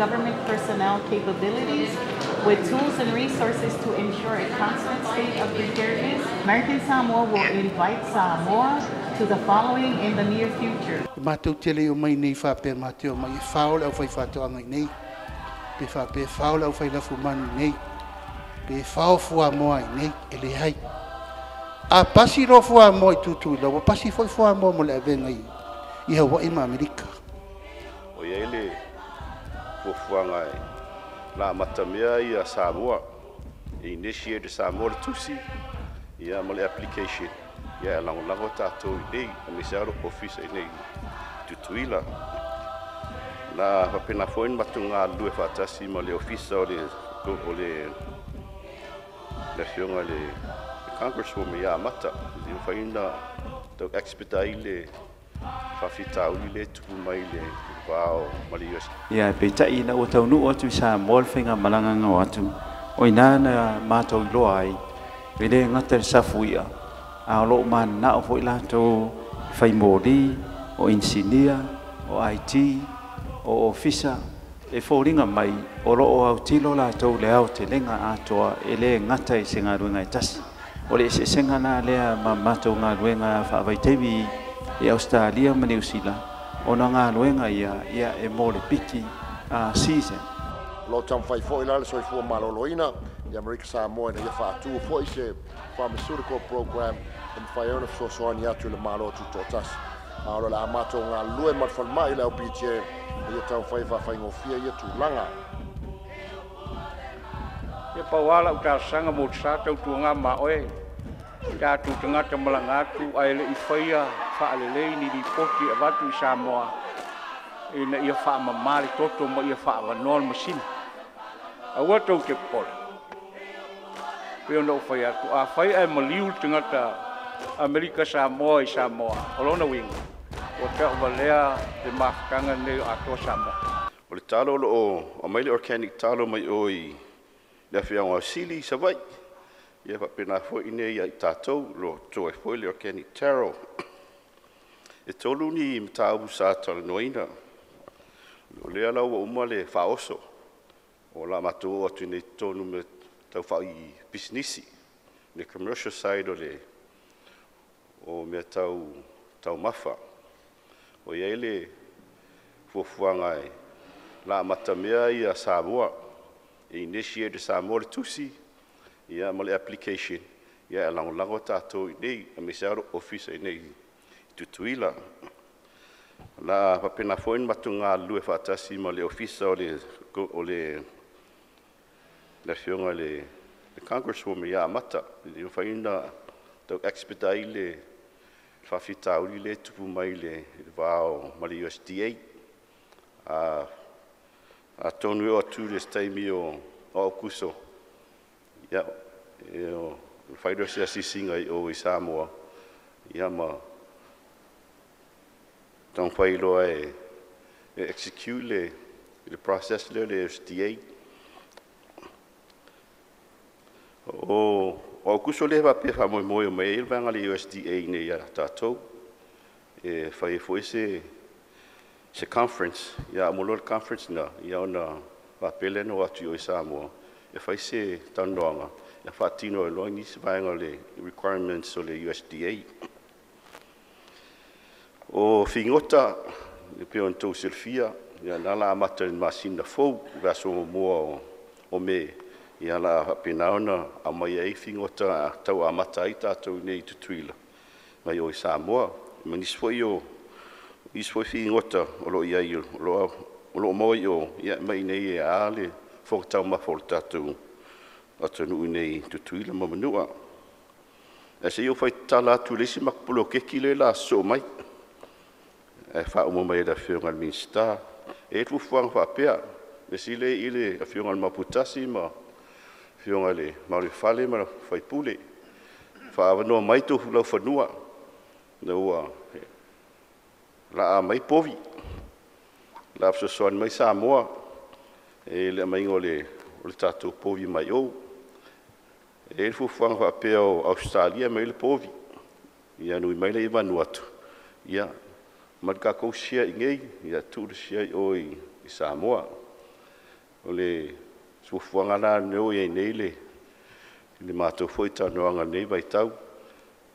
government personnel capabilities with tools and resources to ensure a constant state of preparedness. American Samoa will invite Samoa to the following in the near future. Matau tele o mai nei whape mateo mai whaola o whai whatoa ngai nei. Pe whape whaola o whai lafu manu nei. Pe whao fua moa nei ele hai. A pasi ro fua moa i tutu ila. Wa pasi foi fua moa mo le avenga i Hawaii ma Amerika. O ia ele fua ngai la matamea i a Samoa. Initiate Samoa tusi. Ia mo le application. Ia lango tātou i nei, a me searo office i nei tutuila. Na whapena foin matunga lue whatasi ma le office o le fionga le Congresswoman ia mata. I whaina tau expedite le whawhitau i le tupu mai le wao ma le US. Ia peitai na o tau nu atu i sa molwhenga malanganga o atu. O ina na mātou i loa ai, vele ngata le safu ia. A lo man na o foi lato fai mori o engineer o IT o officer e foringa mai o lo o tilo lato le au te lenga atoa ele ngata i senga ruenga tasi o le se senga na le mato nga ruenga fa vai tevi e Australia ma New Zealand o nga ruenga ia e mo le piki a season lo tam fai foi la so fu maloloina i America Samoa ia fa tu foi se pharmaceutical program and fire of so on ya tu le malo tu totas alo la mato nga lue mat fal mai la PJ ia tau fai ngofia ia tu langa ia pawala uta sanga mo sa tau tu nga ma oe ta tu tanga te malanga tu ai le ifaya fa le ni di poti avatu Samoa ina ia fa mamali toto mo ia fa vanol machine awa tau te pol peo fai atu a fai ai maliu tangata Amerika Samoa i Samoa olona wing o te ovalea de mafkanga nei Atoa Samoa o le talo o mai le organic talo mai oi le fianga sili sa vai ia fa pena foi nei ai tatou lo toi foi le organic taro e tolu ni mtau sa talo noina lo le ala o uma le faoso o la matu o tu nei tonu me tau fa i businessi le commercial side o me tau mafa o ia ele fuafuanga e la matamea i a Samoa e initiate Samoa le tusi ia ma le application ia lango tātou i nei a me searo office i nei tutuila la papena foin matunga lue whatasi ma le office o le fionga le Congresswoman ia mata i whaina tau expedite le whawhitau le tupu mai le wao ma le USDA a tonu eo atu le staimi o kuso ia o whaidro se asisinga i Samoa ia ma tau whailoa e execute le process le USDA o kuso le va pe fa moi o mai va ngali USDA ne ya tatou e fai foi se conference ya mo conference na ya ona va pele no atu o Samoa e fai se tandonga ya fatino lo ni se va ngali requirements o le USDA o fingota le pe on to selfia ya nala mata masina fo va so mo o me ia la pinaona a mai ai fingota tau amata i tātou nei tutuila mai o Samoa manis foi o isfoi fingota o lo ia i lo moi o ia mai nei e ale fo tau ma fo tātou atu nei tutuila ma manua e se yo fai tala tu lesi makpulo ke kile la so mai e fa o mai da fionga minsta e tu fuang fa pea e sile ile a fionga maputasi ma fionga le mauri fale ma fai pule fa avano mai tu lau fanua na ua la mai povi la so son mai Samoa e le mai ngole o tatu povi mai o e fu fang fa pe o Australia mai le povi ia nui mai le Vanuatu ia marka ko sia ingei ia tu sia o i Samoa o le suafuanga la neo e nei le mātou foi tanoanga nei vai tau.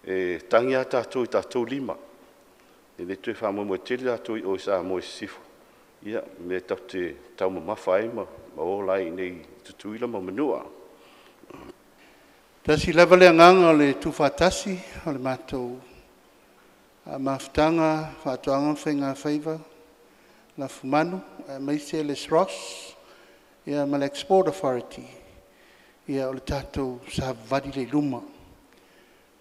E tangi a tātou I tātou lima. E le tue wha mo tele tātou I o sa mo sifu. Ia, me tau te tau mamafa ai ma o lai nei tutuila ma manua. Tasi lava le anganga o le tuwhatasi o le mātou a mafutanga whātuanga whainga whaiva la fumanu, maise le SROS, ia ma le Export Authority, ia o le tātou sa vadi le luma.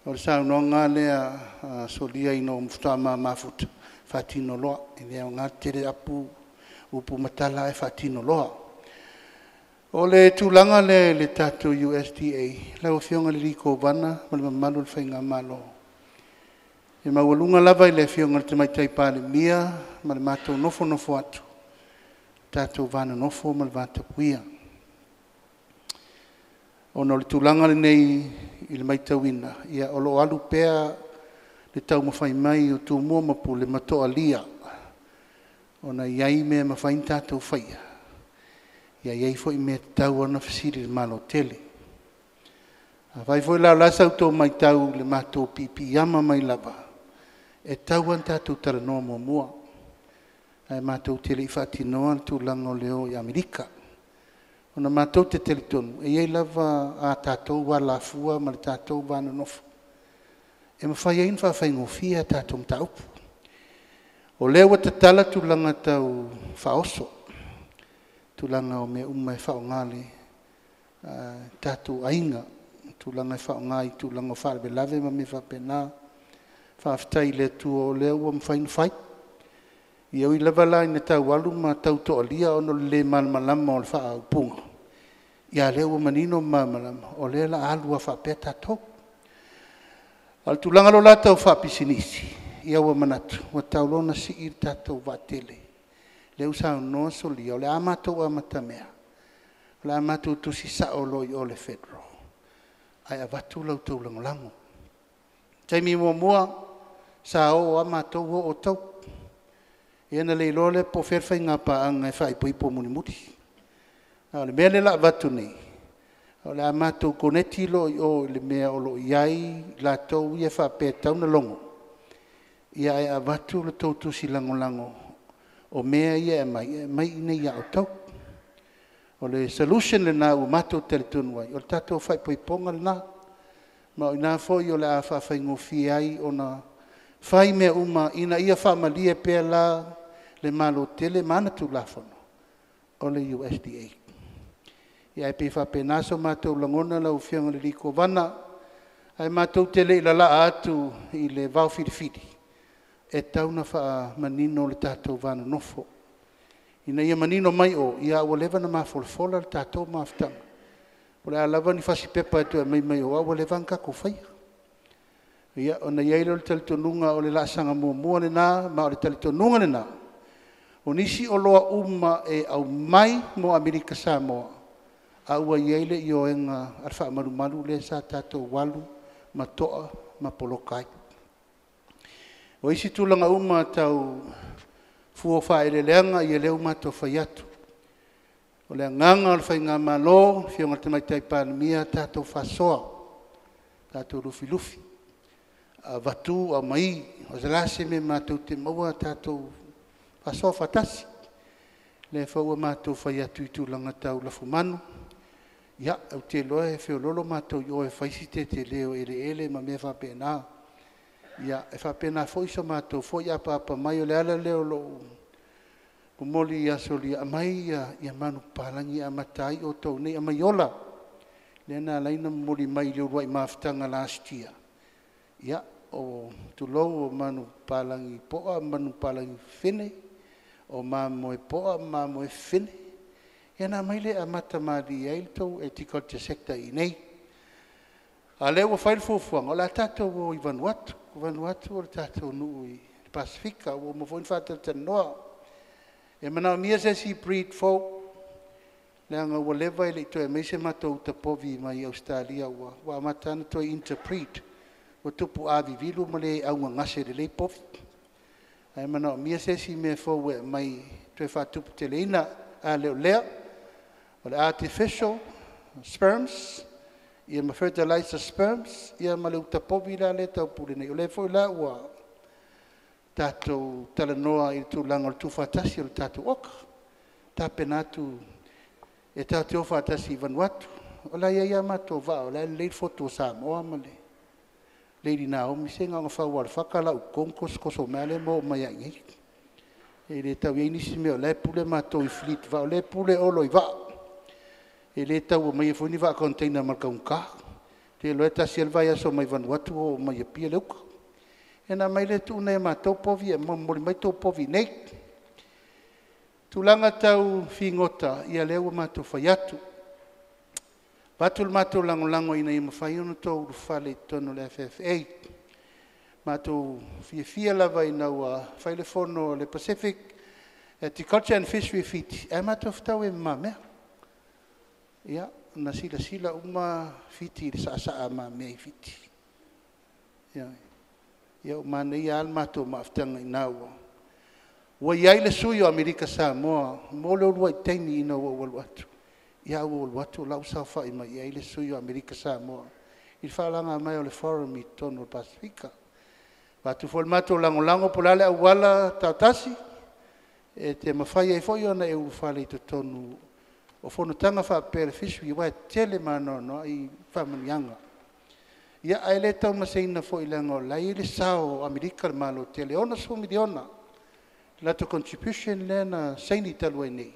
O le sa unonga lea solia ino mfutama mafuta whatino loa, e lea o ngā tere apu upu matala e whatino loa. O le tūlanga le tātou USDA, lau whionga le riko wana, ma le mamalu le whainga malo. E mawalunga lava I le whionga le te maitai pāle mia, ma le mātou nofo atu. Tātou vana nofo ma le vata puia. Ono le tūlanga le nei I le maitauina, ia o lo alu pea le tau mawhai mai o tū mua mapu le matoa lia. Ona iai mea mawhain tātou whaia. Ia iai fo I mea tau ana whasiri le malo tele. Vai foi la lasa tō mai tau le mātou pipi ama mai lava. E tau an tātou tara noa mua. Ai mātou tele I whatinoa tū lango leo I Amerika. Ona mātou te teletonu. E iei lava a tātou wa la fua ma le tātou vana nofu. E mawhai ein whawhai ngofia tātou mtaupu. O leo wa tatala tū langa tau whaoso. Tū langa o me umai whao ngāle. Tātou ainga. Tū langa whao ngāi, tū langa o whaare lave ma me whapena. Whawhitai le tū o leo wa mwhainu whai. Ia ui lewa lai na tau alu ma tau toa lia ono le malmalama o le wha au punga. Ia leo wa manino malmalama o le la alu a wha peta tau. Al tūlanga lo la tau wha pisinisi. Ia wa manatu, wa tau lona si ir tātou wa tele. Leo sa no soli o le amatou amatamea. Le amatou tusi sa o loi o le fedro. Ai avatu lau tau langolango. Taimi mua sa o amatou o tau. Iana le lole po ferfai ngā paanga e whai po ipo muni muti. Le mea le la vatu nei. Le amatou koneti lo o le mea o lo iai la tau ia wha pe tauna longo. Ia e avatu le tau tusi langolango. O mea ia e mai ina ia o tau. O le solution le nā u matou teletonu ai. O le tatou whai po iponga le nā. Ma o ina foi o le a whawhai ngofi ai o na whai mea uma ina ia whamalia pēr la le malo tele mana tu lafono o le USDA. Ia e pe whapenaso mātou langona lau whianga le riko wana ai mātou tele ila la atu I le vau whiriwhiri e tauna wha manino le tātou vana nofo. Ina ia manino mai o ia ua lewa na mawholafola le tātou mawhtanga. O le alawa ni whasi pepa etu e mai o awa lewa nkako whaia. Ia ona iai le talitonunga o le lasanga mua le nā, ma o le talitonunga le nā. O nisi o loa uma e au mai mo Amerika Samoa. A ua iai le I o enga alfa malu le sa tātou walu, ma toa, ma polokai. O isi tūlanga uma tau fuo whae le leanga I e leo mato whai atu. O le nganga o le whai ngā malo, whionga te maitai pānamia tātou whasoa, tātou lufi. Vatu a mai, o se lase me mātou te maua tātou whasoa whatasi. Le whaua mātou whai atu I tūlanga tau la fumanu. Ia, au te loa e whiololo mātou I o e whaisite te leo ele ma me whapena. Ia, e whapena whoiso mātou, whoi apa mai o le ala leo lo. Kumoli ia soli a mai ia manu palangi a matai o tau nei a mai ola. Lena laina moli mai leo ruai mawhtanga last year. Ia, o tulou o manu palangi poa, manu palangi whine, o mamoe poa, mamoe whine. Ia nā maile a matamadi eiltou e tikote sekta I nei. A leo o whail fuafuanga, o la tātou o I Vanuatu o le tātou nuu I Pasifika, o mawhoin whātou tanoa. E mana mia se si breed folk, le anga ua lewa ele I toi meise matou tapovi mai Australia, wa matana toi interpret. O tupu avi vilu ma le au ngase le le pofi. Ai mana mia se si me fo mai toi fa tupu te leina a leo lea. o le artificial sperms, ia ma fertilizer sperms, ia ma le utapovi la le tau pule nei. O le foi la ua tātou talanoa i tūlanga o le tūwhatasi o le tātou oka. Tāpena atu e tātou whatasi i Vanuatu. O la ia mātou vā, o la leil foto Samoa ma le. Leili Naomi se ngā whau al whakala u kongkos koso mea le mo mai ai. E le tau i nisi mea o le pule mātou i fleet vā, o le pule olo i vā. E le tau o mai e funi vā container marka unka. Te loe tasi alvai aso mai Vanuatu o mai e pia leuka. E nā mai le tūna e mātou povi e mori mai tō povi nei. Tūlanga tau whingota i a leo mātou whai atu. Vatul mātou langolango ina i mawhai ono tō urufale i tono le FFA. Mātou fia lava i nau a whailefono le Pacific Agriculture and Fishery Fiti. E mātou whtau e mamea. Ia, na sila uma fiti le saa ma mea i fiti. Ia, ia mana ia al mātou maaftanga i nau. Wa iai le sui o Amerika Samoa, mo le urua i teimi ina ua walu atu. Ia ua walu atu lau saufa i mai iai le sui o Amerika Samoa. I whalanga mai o le forum i tono o Pasifika. Watu fol mātou lango polale au wala tautasi. E te mawhai e foi ona e urufale i tonu o Fonotaga whapere fisui wa tele manono i whamanianga. Ia ai le tau maseina fo i lango lai le sao Amerika le malo tele ona so miliona. Lato contribution le na seini talua nei.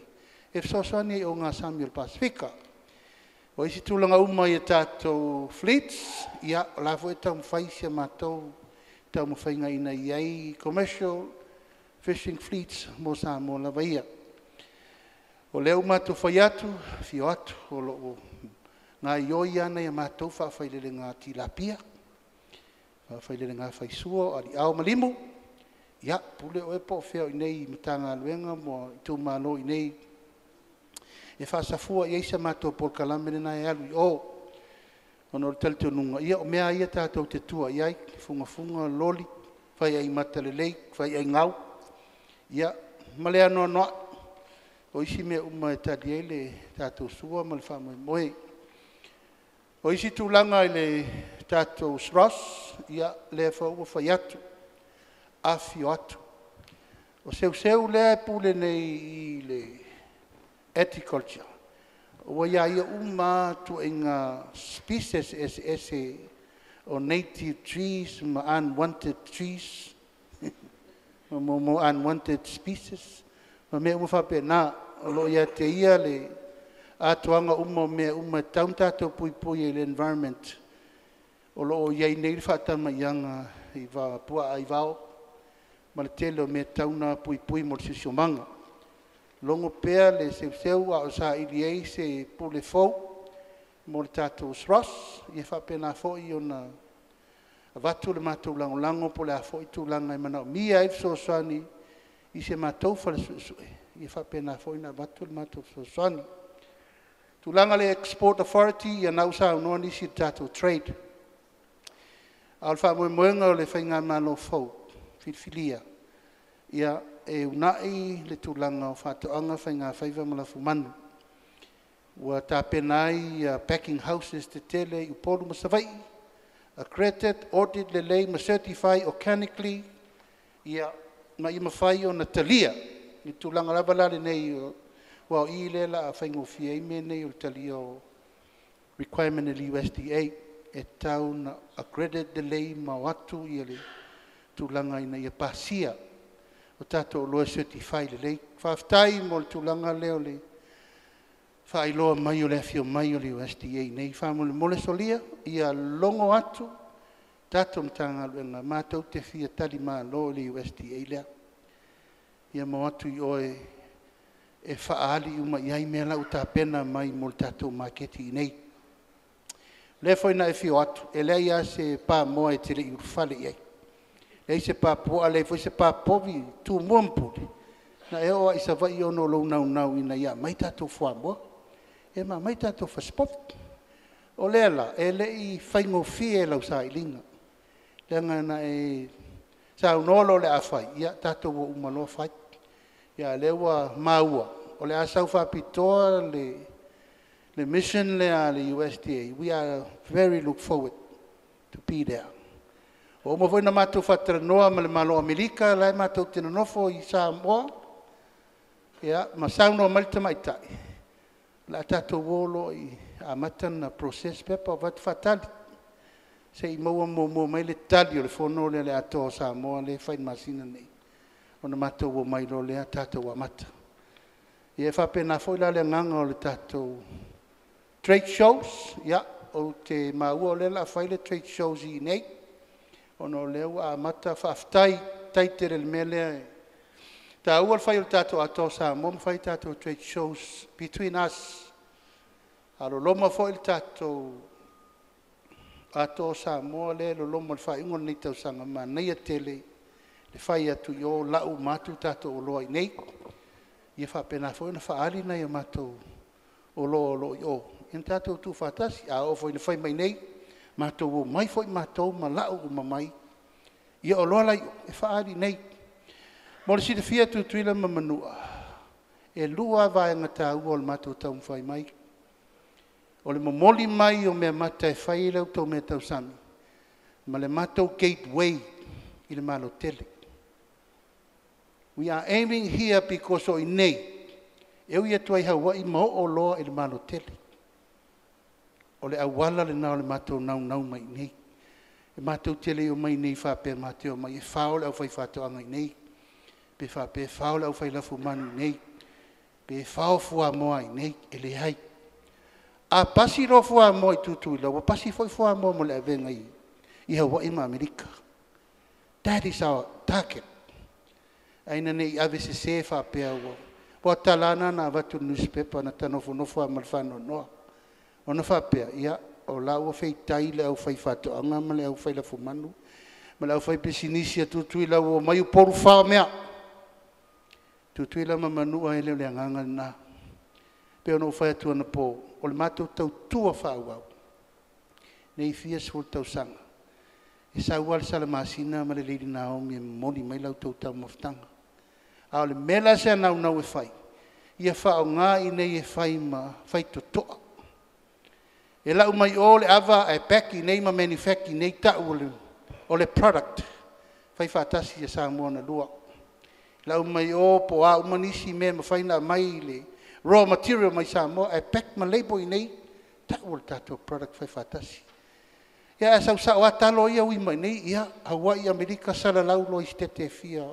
E fsosani o ngā Samuel Pasifika. O isi tūlanga uma i tātou fleets, ia la fo e tau mwhaisia mātou tau mwhainga ina iai commercial fishing fleets mo Samoa la vaia. O leo mātou whai atu, fio atu, o loo ngā ioi ana ia mātou whawhailele ngā tilapia, whawhailele ngā whaisua, ari au malimu, ia, pule o e po whio i nei matanga luenga, mo i tū mālo i nei, e whasafua i eisa mātou por kalamene na e alu i o, ono le talitau nunga, ia o mea ia tātou te tua iai, funga loli, whai ai matalelei, whai ai ngau, ia, malea noa, o isi mea uma e taliele tātou sua ma le whamai moe. O isi tūlanga i le tātou sros, ia lea whaua whai atu, a fio atu. O seu lea pule nei i le agriculture. O ia ia uma tu inga species ese o native trees ma unwanted trees, mo unwanted species. Ma mea uma whape nā, lo ia te ia le atoanga mea taun tātou pui e le environment. O lo iai nei whatama ianga i wā pua ai wao. Ma le tele o mea tauna pui mo le sisiomanga. Longo pea le seu a o sa ili ei se pule fau mo le tātou sros. Ia whape nā fōi o na vatu le mātou lango po le a fōi tūlanga i mana o mia e fsosani i se mātou whare suesue. I whapena whoina watu le mātou sueswani. Tūlanga le Export Authority ia nau sa unoa nisi tātou trade. Al wha moenga o le whainga malo fau, whilwhilia. Ia e unai le tūlanga o whātoanga whainga whaiva malafu manu. Ua tāpenai packing houses te tele i upolu masawai. Accredited, audit le lei ma certify organically. Ia ma i mawhai o na talia, i tūlanga rabalale nei o i le la a whaingo fia i me nei o talia o requirement e USDA e tau na accredit de lei ma watu i le tūlanga ina i a pasia o tato o loa certify le lei. Whaftai mo le tūlanga leo le whailoa mai o le afio mai o le USDA nei whamole mole solia i a longo atu tato mtanga luenga mātou te fia Talimalo le USDA lea. Ia mawatu i oe e whaali uma iai mea lau tāpena mai mo le tātou maketi i nei. Le whaina e fio atu, e lea ia se pā moa e tere i urufale iai. Lei se pā poa le foi se pā povi tū muampuri. Na e oa isa vai ono lau nau ina ia mai tātou wha moa. E ma mai tātou whaspovi. O lea la, e le i whaingo fie lau sa i linga. Lenga na e sa unolo le awhai, ia tātou o umaloa whai. Ia lewa maua, o le asau whapitoa le the mission le the USDA, we are very look forward to be there. O mo foi na matou fatra noa ma le malo Amerika la matou tino nofo I Samoa. Ya, ma sauno malta mai tai. La tato wolo I amatan na process pepa vat fatali. Se I mo mai le tali o le fono le Atoa Samoa le fai masina nei. Ona matou wo mai lo le tato wa mata. Ia fa pena foi la le nganga o le tato trade shows, ya, o te maua o le la fai le trade shows I nei. Ono leu a mata whaftai taitere le mele. Ta ua fai o tato Atoa Samoa, fai tato trade shows between us. Alo loma foi il tato Atoa Samoa le lo loma le fai ingon nei tau sanga ma nei a tele. Le fai atu yo lau matu tato o loa I nei. Ia fa pena foi na faali na ia matu o lo yo. In tato tu fatasi a o foi na fai mai nei. Matou o mai foi matou ma lau o mamai. Ia o loa lai e faali nei. Mo le sida fia tu tuila ma manua. E lua vai ngata ua o le matou tau mwhai mai. O le momoli mai o mea mata e whai lau tau mea tau sami. Ma le matou gateway I le malo tele. We are aiming here because o I nei. Eu ia tuai Hawaii ma o loa I le malo tele. O le awala le nao le matou nau mai nei. E matou tele o mai nei whape mateo mai e whaole au whai whato angai nei. Pe whape whaole au whai lafu manu nei. Pe whao fua moa I nei e le hai. A pasi ro fua moa I tutu ila. Wa pasi foi fua moa mo le avenga I Hawaii ma Amerika. That is our target. Aina nei ave se se whape au. Wa talana na watu newspaper na tanofo amalfano noa. Ona whapea, ia, o lau o whai tai le au whai whato anga, ma le au whai la fumanu, ma le au whai pesinisi a tutui lau o mai uporu wha mea. Tutui la mamanua e leo le anganga na. Pe ono whai atua na po, o le matou tau tua whau au. Nei fia svol tau sanga. E sa ua le salamasina ma le Lady Naomi e moni mai lau tau tau maftanga. A o le mela se anau nau e whai. Ia whao ngā I nei e whai ma, whai totoa. E lau mai o le ava e peki nei ma manufacturing nei tau o le product. Whai whatasi e Samoa na lua. Lau mai o po a umanisi me ma whaina mai le raw material mai Samoa e pek ma label I nei tau o le tato product whai whatasi. Ia e sau sao atalo ia ui mai nei ia Hawaii Amerika sala lau lo istete fia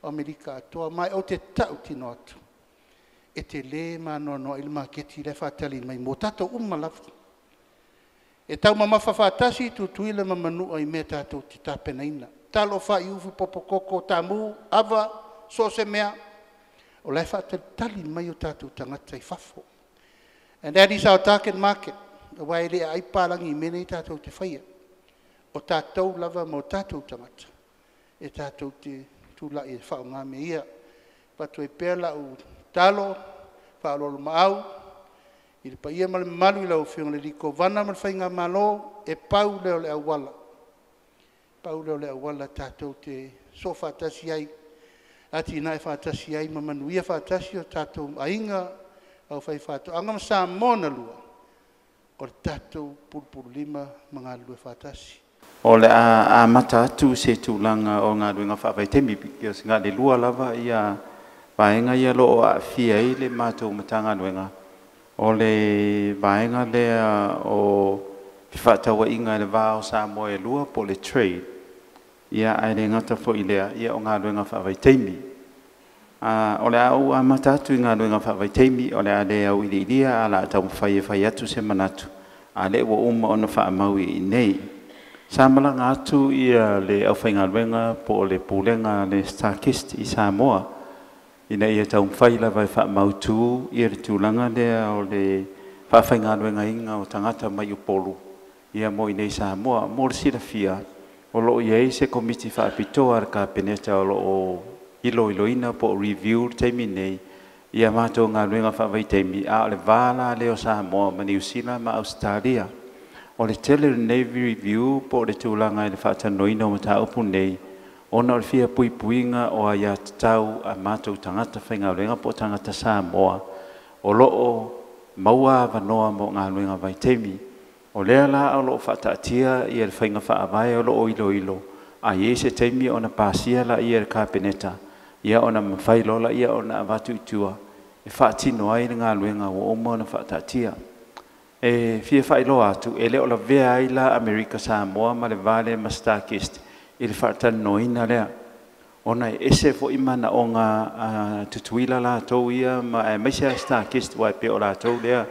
Amerika atoa mai o te tau tino atu. E te le ma no il maketi le whatali mai mo tato umalafu. E tau mama whawhatasi tu tuila mamanua I mea tātou te tāpenaina. Talo wha I ufu popokoko tamu, ava, so se mea. O lai whatali tali mai o tātou tangata I whafo. And that is our target market. O wai le ai pālangi I mene I tātou te whaia. O tātou lava mo tātou tangata. E tātou te tūla I whao ngā me ia. Patu e pēla o talo, whaololo maau. I pa ia male malu I lau whionga le riko vana mal whainga malo e pau leo le awala. Pau leo le awala tātou te so whatasi ai. Ati nai whatasi ai ma manuia whatasi o tātou ainga au whai whatou. Angam sa mona lua. O le tātou pulpulu lima mga lua whatasi. O le a mata atu se tūlanga o ngā ruinga whawai temi piki o ngā le lua lava ia paenga ia lo o a fia I le mātou matanga ruinga. O le vaenga lea o whiwhatawa inga le vāo Samoa e lua po le trade. Ia ai le ngata fo I lea, ia o ngā ruenga whawai teimi. O le au a matatu I ngā ruenga whawai teimi, o le a le au ili ilia, a la tau mwhai e whai atu se manatu. A le ua uma ona wha maui I nei. Samalanga atu ia le au whai ngā ruenga po le pūlenga le Starkist I Samoa. Ina ia tau mwhai lawa I wha mautu, ia le tūlanga lea o le whawhainga ruenga inga o tangata mai upolu. Ia mo I nei Samoa, mo le sirafia. O loo iei se komiti whaapitoa ar ka peneta o loo iloina po review teimi nei. Ia mātou ngā ruenga whawai teimi a o le wāla leo Samoa ma New Zealand ma Australia. O le tele Navy review po le tūlanga I le whaatanoina o mata upu nei. Ona o fia pui puinga o ia tau a mātou tangata whainga renga po tangata Samoa. O loo maua vanoa mo ngā luenga vai teimi. O lea la o loo whaataatia i le whainga whaavai o loo ilo. A ie se teimi o na pāsia la i le kāpeneta. Ia o na mawhai lola ia o na avatu itua. E whaatino ai ngā luenga o omo na whaataatia. E fia whailo atu, e leo la vea ai la Amerika Samoa ma le vale ma Starkist. I le whaatanoina lea. Ona ese fo imana o ngā tutuila la tau ia ma e meisia Starkist wai pe o la tau lea.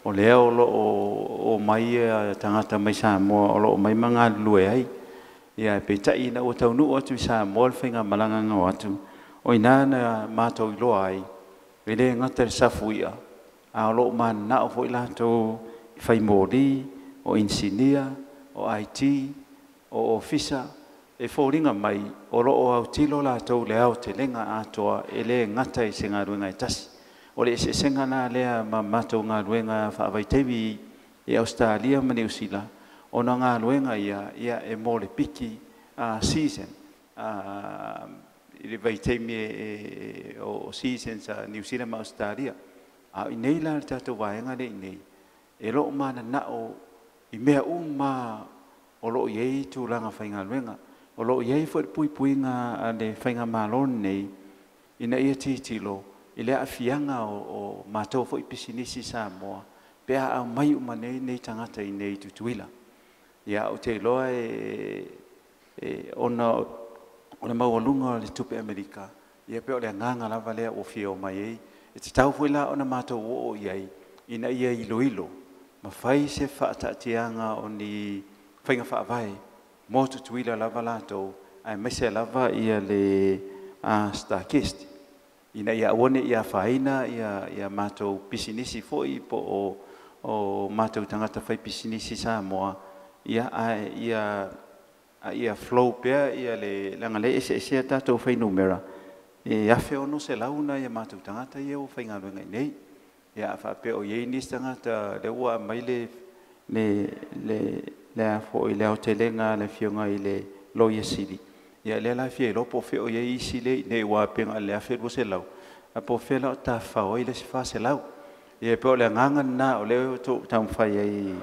O lea o lo o mai tangata mai Samoa o lo o mai manga lue ai. Ia pe tai na o tau nu atu Samoa le whainga malanga ngā atu. O ina na mātou i loa ai. Vele ngata le safu ia. A o lo man na o fo ila tau whai mōri, o insinia, o IT, o ofisa. E fōringa mai, o lo o au tilo la tau le au te lenga atoa e le ngata i se ngā ruenga i tasi. O le se senga nā lea ma mātou ngā ruenga whaavai tewi i Australia ma New Zealand. O na ngā ruenga ia e mō le piki season. I le vai teimi o season sa New Zealand ma Australia. A i nei la le tātou waenga le i nei. E lo mana nao i mea ma o lo iei tūranga whainga ruenga. O lo iei fo pui ngā le whainga malon nei. Ina ia titilo. I lea awhianga o mātou fo i pisinisi Samoa. Pea au mai umanei nei tangata i nei tutuila. Ia o te loa ona maualunga le tupe Amerika. Ia pea o le nganga lava lea o fia o mai ei. E te tau fo ila ona mātou o iei. Ina ia ilo. Ma whai se whaatatianga o ni whainga whaavai. Mō tutuila lava lātou. Ai mesia lava ia le Starkist. Ina ia awane ia whaina ia mātou pisinisi foi po o mātou tangata whai pisinisi Samoa. Ia flow pea ia le langa le ese tātou whai numera. E awhi ono se launa ia mātou tangata ia o whainga ruenga i nei. Ia whape o iei nis tangata le ua mai le afo i le au te lenga le fionga i le loia siri. Ia le la fie lopo fe o iei isi le ne ua penga le awhi rua se lau. A po fe lau ta whao i le si wha se lau. Ia pe o le nganga na o le o taum whai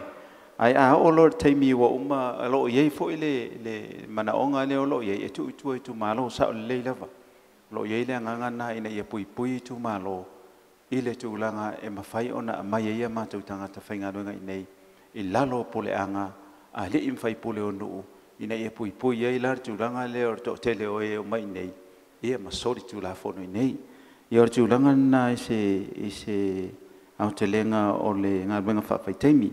ai a o lor teimi ua uma a lo iei fo i le mana onga le o lo iei e tu i tu malo sa o le lava. Lo iei le nganga na ina ia pui tu malo. I le tūlanga e mawhai ona a mai ia mātou tangata whainga ruenga i nei. I lalo pole anga, a le imwhai pole o nuu. Ina ia pui ia i lar tūlanga le o to tele o e o mai nei. Ia masori tūla whono i nei. Ia o tūlanga na i se au te lenga o le ngā ruenga whawhai teimi.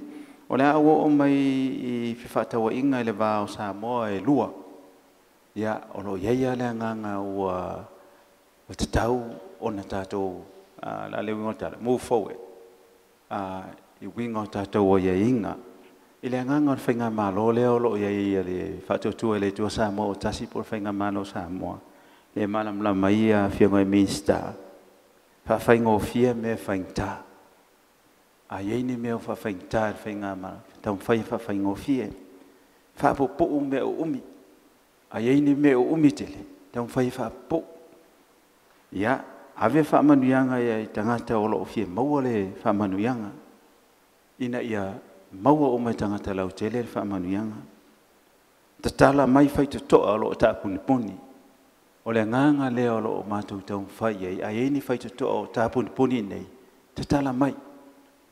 O le awa o mai i whiwhatawa inga i le wā o Samoa e lua. Ia o lo iaia le nganga ua te tau o na tātou la le wingo tala move forward I wingo tātou o ia inga I le nganga o whainga malo leo lo ia le whatotua le tua Samoa o tasi por whainga malo Samoa le malam la mai a whionga I minsta whainga o fia me whaingta a yeini me o whaingta whainga malo tau whainga o fia whapopo me o umi a yeini me o umi tele tau whapo ia ave whamanuianga ia I tangata o loo fie maua le whamanuianga. Ina ia maua o mai tangata lau tele le whamanuianga. Ta tala mai whai te toa o loo ta punipuni. O le nganga lea o loo mātou tau whai ei. A eini whai te toa o ta punipuni nei. Ta tala mai.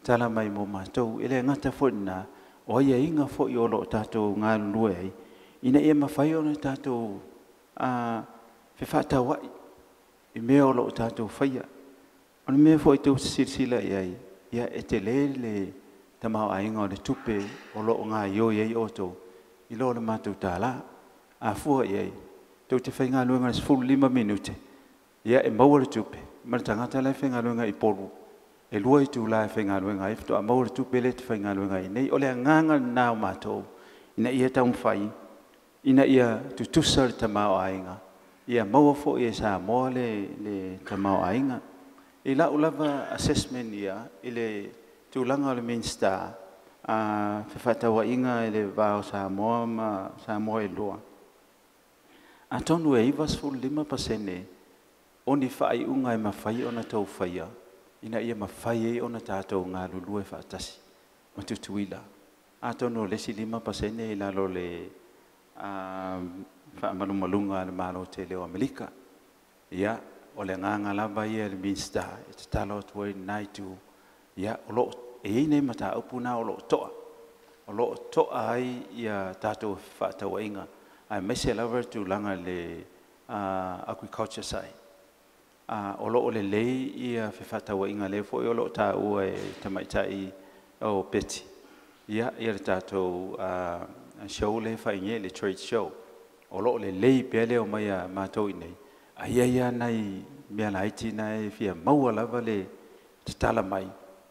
Tala mai mo mātou. Ele ngata whona o ia inga whoi o loo tātou ngā lue ei. Ina ia mawhai o na tātou whewhata wai. I mea o loo tātou whaia. Ona mea fo I tau sirsila iai. Ia e te le tamau ainga o le tupe o loo ngā io iai oto. I loo le mātou tāla. A fua iai. Tau te whainga luenga le 5 minute. Ia e maua le tupe. Mana tangata le whainga luenga I poru. E lua I tū la e whainga luenga. I fito a maua le tupe le te whainga luenga I nei. O le nganga nao mātou. Ina ia tau mwhai. Ina ia tutusa le tamau ainga. Ia maua fo I Samoa le tamau ainga. I lau lava assessment ia I le tūlanga o le minsta whewhatawa inga I le vāo Samoa ma Samoa e loa. A tonu e iwas 5% o ni whai unga e mawhai o na tau whaia. ina ia mawhai e ona tātou ngā lulu e whaatasi. Matutuila. Atono le silima pasene i lalo le whaamalunga le malo te leo Amerika. Ia, o le nganga lava ia le minsta, e te talo tuai nai tu, ia, o lo e nei mata upuna o lo toa. O lo toa ai ia tātou whaatawa inga. Ai mese lava tu langa le agriculture sai. O lo le lei ia whaatawa inga le fo i o lo tā ua e tamaitai o peti. Ia, ia le tātou show le whainge, le trade show. O lo le lei pia leo mai a mātou i nei. Ia nei mea laiti nei fia maua lava le te tala mai.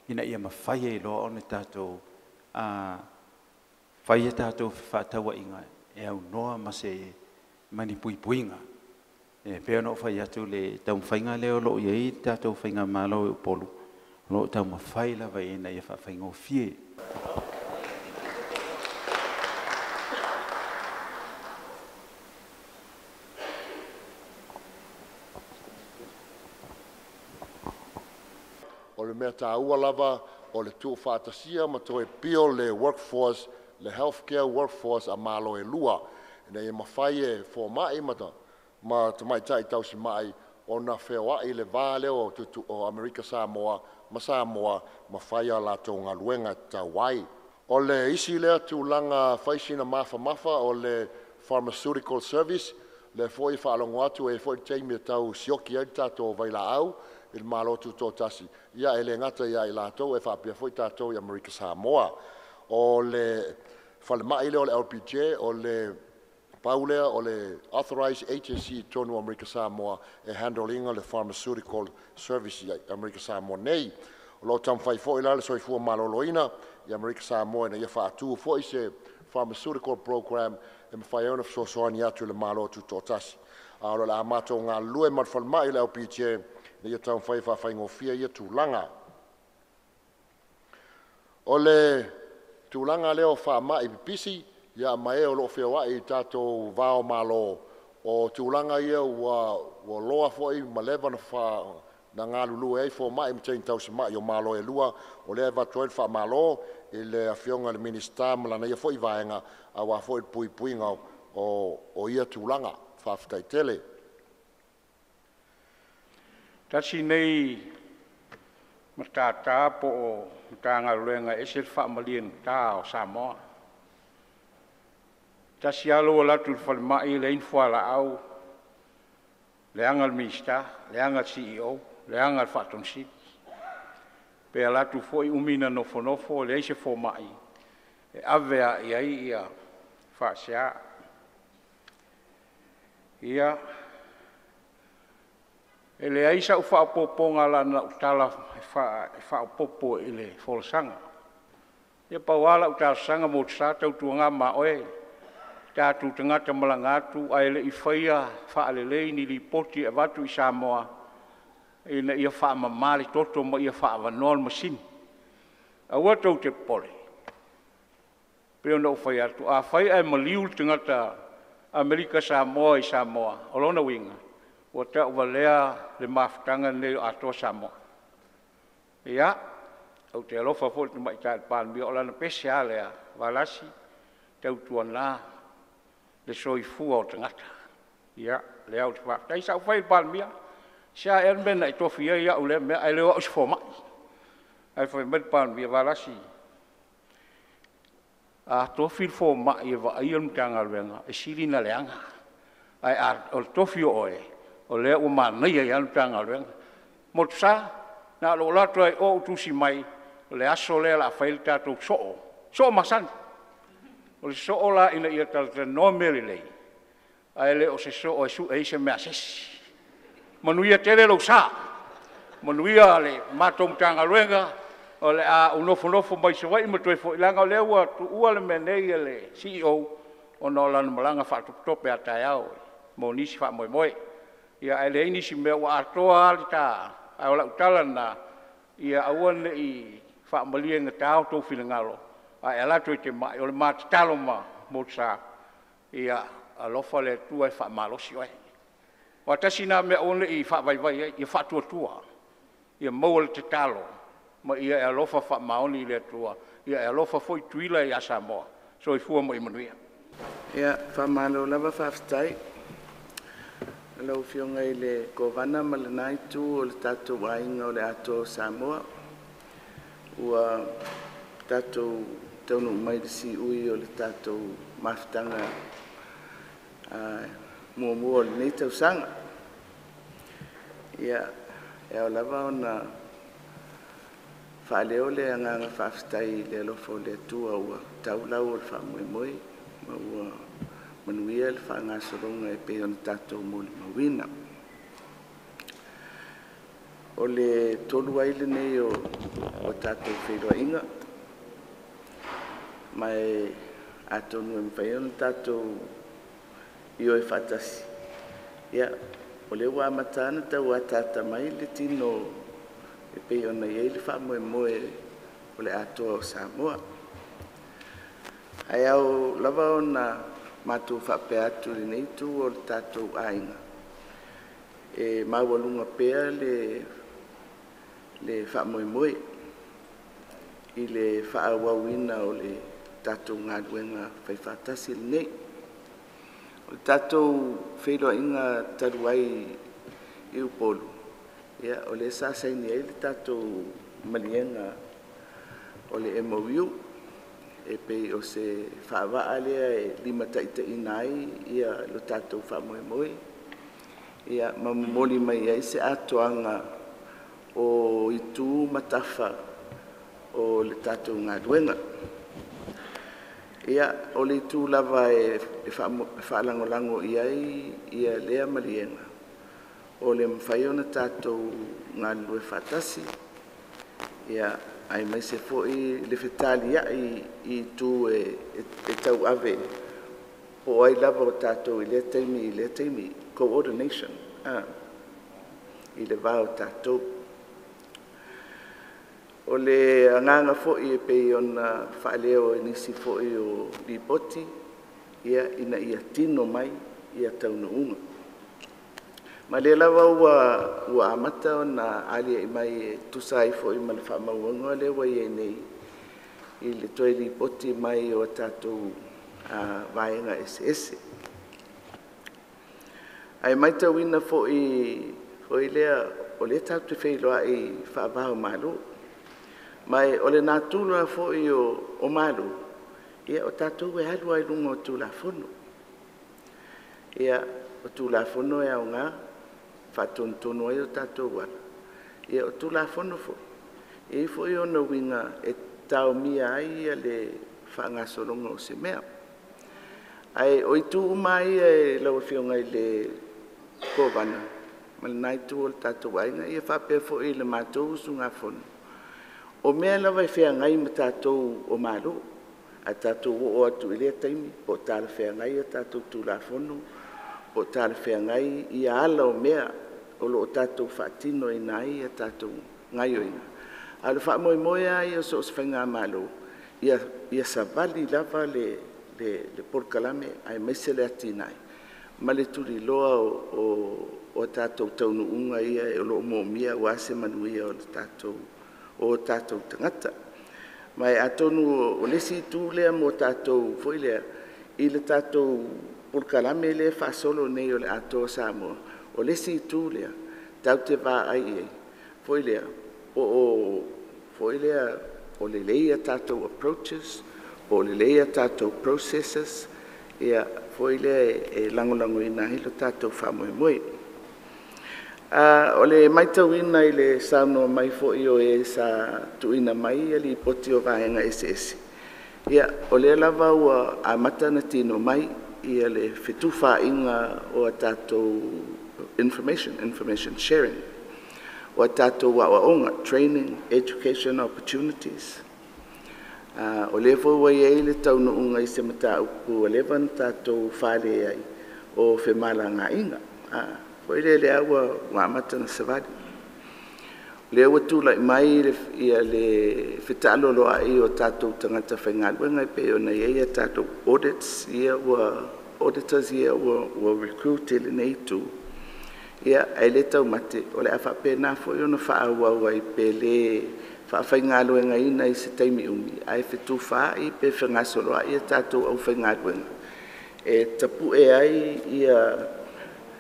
Ina ia mawhai e loa o ne tātou whai e tātou whaatawa inga. E au noa mase mani pui puinga. E pēr no whai atu le tau whainga leo lo iei tātou whainga malo e polu. Lo tau mawhai lava e na ia whainga o fie. O le mea tā ua lava o le tū whātasia ma toi pio le workforce, le healthcare workforce a malo e lua. Ina e mawhai e fō mai mata, ma tamai tai tausi mai o na whewai le vāle o Amerika Samoa, ma Samoa, ma whai a lato ngā luenga tā wai. O le isi lea tūlanga whaisina mafa o le pharmaceutical service, le foi whaalongo atu e foi teimi tau sioki ai tātou vaila au, il malo tu to tasi. Ia ele ngata ia i lato e whapia foi tātou i Amerika Samoa. O le whalemai le o le LPJ, o le paulea o le authorized agency tonu Amerika Samoa e handlinga le pharmaceutical service i Amerika Samoa nei. O lo tam whai foi la le soi fua maloloina i Amerika Samoa na ia whaatu foi se pharmaceutical program e mwhai ona fsosoani atu le malo tu to tasi. O le amato ngā lue mat whalemai le LPJ na ia tau whai ngofia ia tūlanga. O le tūlanga leo whaamai pipisi, ia mai o lo whewai i tātou vāo malo o tūlanga ia ua loa foi ma lewa na ngā lulu e fo mai mtein tausi mai o malo e lua o lea vatoen wha malo i le awhionga le minister malana ia foi vaenga a wa foi pui ngau o ia tūlanga whawhitai tele. Tasi nei matata po o tanga luenga e se whaamalien tā o Samoa. Tasi alo latu whalemai le infwala au, le anga minister, le anga CEO, le anga whatonsi. Pea latu foi umina nofo le eise fo mai. E avea ia whaasea. Ia e le aisa u whaapoponga lana utala whaapopo i le wholesanga. Ia pauala utasanga mo tsa tautuanga maoe. Tātou tangata malangatu ai le i whaia whaalelei ni li poti e watu i Samoa. E na ia whaamamari toto ma ia whaamanoan masini. A watau te pole. Peo na uwhai atu. A whaia e maliu tangata Amerika Samoa i Samoa. Olona winga. O te uwalea le mawhtanga nei Atoa Samoa. Ia, au te alofa fo te mai tāi pānmi o lana pese a lea walasi tau tuana le soifua o tangata. Ia, le au te whaktai sa uwhai pānmi a. Sia e mena i tofia ia ule mea ai leo aus fo mai. Ai whai met pānmi a walasi. A tofil fo mai e wa aion tanga luenga e sirina leanga. Ai a o tofio oe. O lea o manai ai anu tanga luenga. Motu sa, na lo lato ai o utusi mai, le aso lea la whaile tātou so'o. So'o masani. O le so'o la ina ia tātou no mele lei. Ai le o se so'o e su e se mea sesi. Manuia tere lau sa. Manuia le matom tanga luenga, o le a unofo mai se wai matoi fo ilanga o lea ua le menei le CEO o no lana malanga whaatutope a tai au. Mo nisi wha moe. Ia ele ini si mea wa atoa alita ai ola utala na ia awan i whaamalia ngā tāo tō whilangalo ai ala tō te mai o le mātitalo ma mōtsa ia alofa le tua i whaamalosi oe. Wa tasi nā mea one i whaavaiwai i whaatuatua ia mau le te talo, ma ia e alofa wha maoni le atua, ia e alofa foi tuila i a Samoa, so i fua mo i manuia. Ia, whamalo lava whaftai. Lau whionga i le kovana ma le naitu o le tatou ainga o le Atoa Samoa. Ua tatou taunu mai le si ui o le tatou mafutanga mua o le nei tausanga. Ia, e o lava ona whaaleo le anganga whaftai le alofo le atua ua taulau o le whamoemoe, ma ua manuia le whaangasoronga e pe ona tatou mo le mawina. O le tolu aile nei o tatou wheroa inga, mai atonu e mwhai ona tatou i o e whatasi. Ia, o le ua matana tau a tata mai le tino e pe ona iei le whamoemoe o le Atoa o Samoa. Ai au lava ona mātou whape atu le neitu o le tātou ainga. E mawalunga pēr le whamoemoe i le whaawawina o le tātou ngāduenga whaiwhatasi le nei. O le tātou wheroa inga taruai i upolu. Ia, o le sāsaini e le tātou malienga o le MOU. E pei o se whaawaa lea e lima taita inai ia lo tātou whamoemoe. Ia mamoli mai ai se atoanga o itu matafa o le tātou ngāduenga. Ia o le itu lava e whaalangolango ia lea malienga. O le mwhaiona tātou ngālue whatasi. Ia ai mai se foi le fetali i tu e tau ave o ai lava o tātou i le teimi coordination i le vau tātou o le anganga foi e pei ona whaaleo e nisi foi o lipoti ia ina ia tino mai ia taunu unga ma le lava ua amata ona alia i mai e tusai foi ma le whamauanga le wai e nei i le toi li poti mai o tātou vaenga SS. Ai mai tau ina foi lea o le tātou whailoa i whaavao malu. Mai o le nātula foi o malu. Ia o tātou e halua i lunga o tūla whono. Ia o tūla whono e au ngā whatontono ai o tātou wala. Ia o tūla whono fo. E foi ona winga e tau mia ai a le whaangasoronga o se mea. Ai o i tū mai e lau whionga i le kovana. Ma le nai tū o le tātou ainga. Ia whapea fo i le mātou sunga whono. O mea lawa i whea ngai ma tātou o malo. A tātou o atu i lea taimi. Po tāle whea ngai a tātou tūla whono. Po tāle whea ngai i ala o mea. O lo o tātou whaatino i nai a tātou ngai o inga. A le wha moe moe ai o so se whainga malo. Ia savali lava le porkalame ai mese le ati nai. Ma le turi loa o tātou taunu unga ia e o lo mo mia o ase manuia o tātou tangata. Mai atonu o lesi tū lea mo tātou foi lea i le tātou porkalame le whasolo nei o le Atoa Samoa. O lesi tū lea, tau te wā ai ei. Foi lea, foi lea o le leia tātou approaches, o le leia tātou processes, ia foi lea e langolango ina hilo tātou whamoemoe. O le maitau ina i le sauno mai foi o e sa tuina mai ali poti o vaenga SS. Ia, o le lava ua a matana tino mai, ia le whetuwha inga o a tātou information sharing. O a tātou waonga, training, education opportunities. O lewa ua iei le taunu unga i se mata upu, o lewa na tātou whale ai o whemala ngā inga. Foi le awa wa mata na savadi. Le ua tūlai mai ia le whetalolo ai o tātou tangata whaingaluenga pe o na iei a tātou audits, ia ua auditors ia ua recruit ele nei tu ia ai le tau mate o le afa pena fo yo no fa wa i pele fa fa ngalo nga ina i se taimi umi ai fe tu fa i pe fe nga solo ia tatu au fe ngalo e tapu e ai ia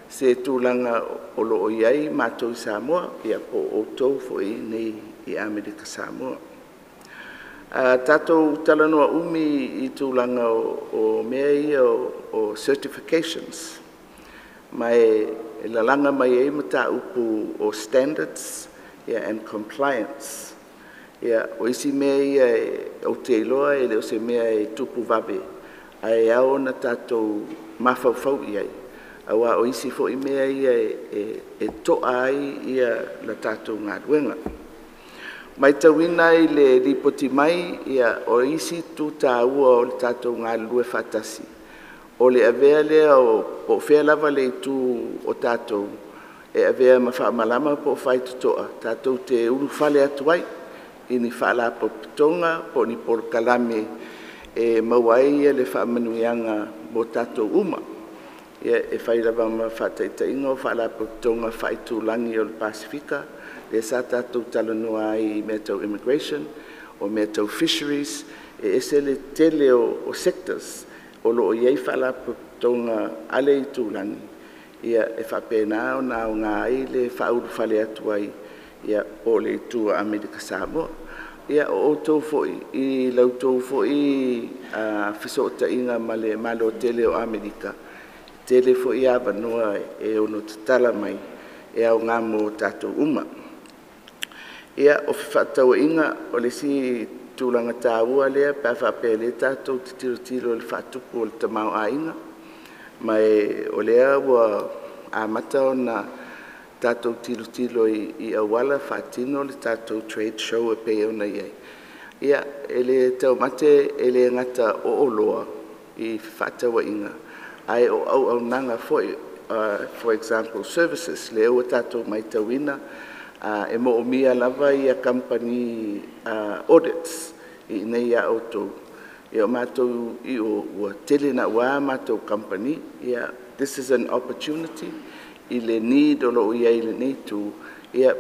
se tulanga o lo iai matou Samoa ia po o tou fo i nei i Amerika Samoa tatou talanoa umi i tulanga o mea ia o certifications mai la langa mai e mata upu o standards and compliance o isi mea ia o te iloa e leo se mea e tupu vabe ai au na tatou mafaufau iai awa o isi fo i mea ia e toa ai ia la tatou ngaduenga mai tawina i le lipoti mai ia o isi tu tāua o le tatou ngalue fatasi o le avea lea o fea lava le tu o tatou e avea mawhaamalama po whai tutoa tatou te uru fale atu ai i ni whaala po pitonga po ni por kalame e mawai ia le whaamanuianga mo tatou uma ia e whai lava ma whataitainga o whaala po pitonga whai tūlangi o le Pasifika le sa tatou talanoa ai mea tau immigration o mea tau fisheries e ese le tele o sectors o lo iai whala tonga ale i tūlangi ia e whapena o nā o ngā ai le whauru whale atu ai ia o le tua Amerika Samoa ia o tau foi i lau tau foi whisota inga ma le malo tele o Amerika tele foi a vanua e ono tatala mai e au ngā mo tatou uma ia o whatau inga o le si tūlanga tāua lea pa whapele tātou te tiro le whatupu o le tamau a inga mai o lea wa amata o na tātou tiro i awala whatino le tātou trade show e pei ona iai ia ele tau mate ele ngata o oloa i whatau inga ai o au nanga foi for example services leo tātou mai tauina e mo mia lava i a company audits i nei a auto i o mātou i o tele na wā mātou company this is an opportunity i le need o lo ia i le need to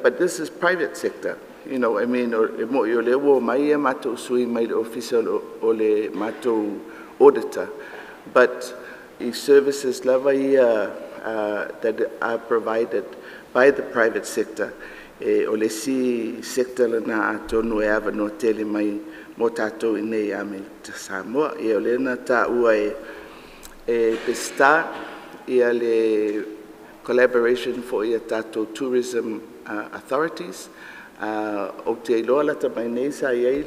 but this is private sector you know I mean e mo i o le wo mai e mātou sui mai le official o le mātou auditor but i services lava ia that are provided by the private sector o le si sector lana atonu e ava no tele mai mo tātou i nei Amerika Samoa o le na tā ua e pesta ia le collaboration for ia tātou tourism authorities o te iloa lata mai nei sa iai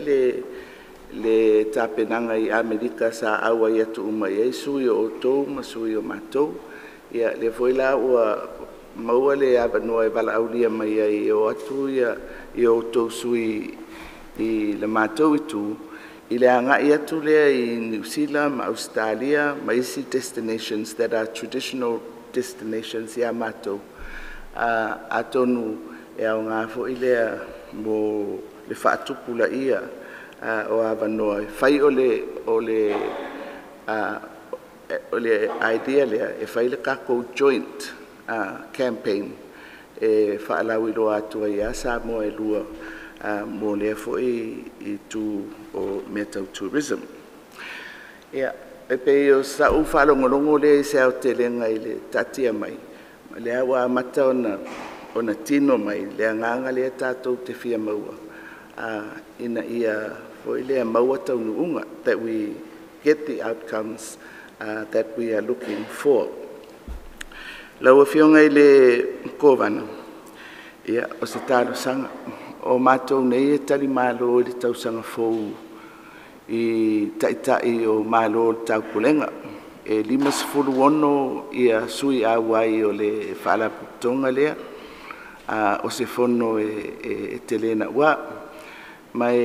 le tāpenanga i Amerika sa aua ia tu uma iai sui o tou ma sui o mātou ia le foi la ua maua le ava noa e wala aulia mai ai o atu ia i o tou sui i le mātou i tu i le anga i atu lea i New Zealand ma Australia ma isi destinations that are traditional destinations ia mātou atonu e au ngā fo i lea mo le whaatupula ia o ava noa whai o le idea lea e whai le kako joint campaign e whaalau i roa atua i a Samoa e lua mo lea fo i tu o metau tourism e pei o sa u whalongolongo lea i se au te lenga i le tatia mai lea wa amata ona tino mai lea nganga lea tātou te fia maua ina ia fo i lea maua tau nuunga that we get the outcomes that we are looking for lau fionga i le kovana ia o se talo sanga o mātou nei e Talimalo i le tausanga fou i taitai o malo tau pulenga e 5 ia sui awai o le whaalaputonga lea o se fono e telena wa mai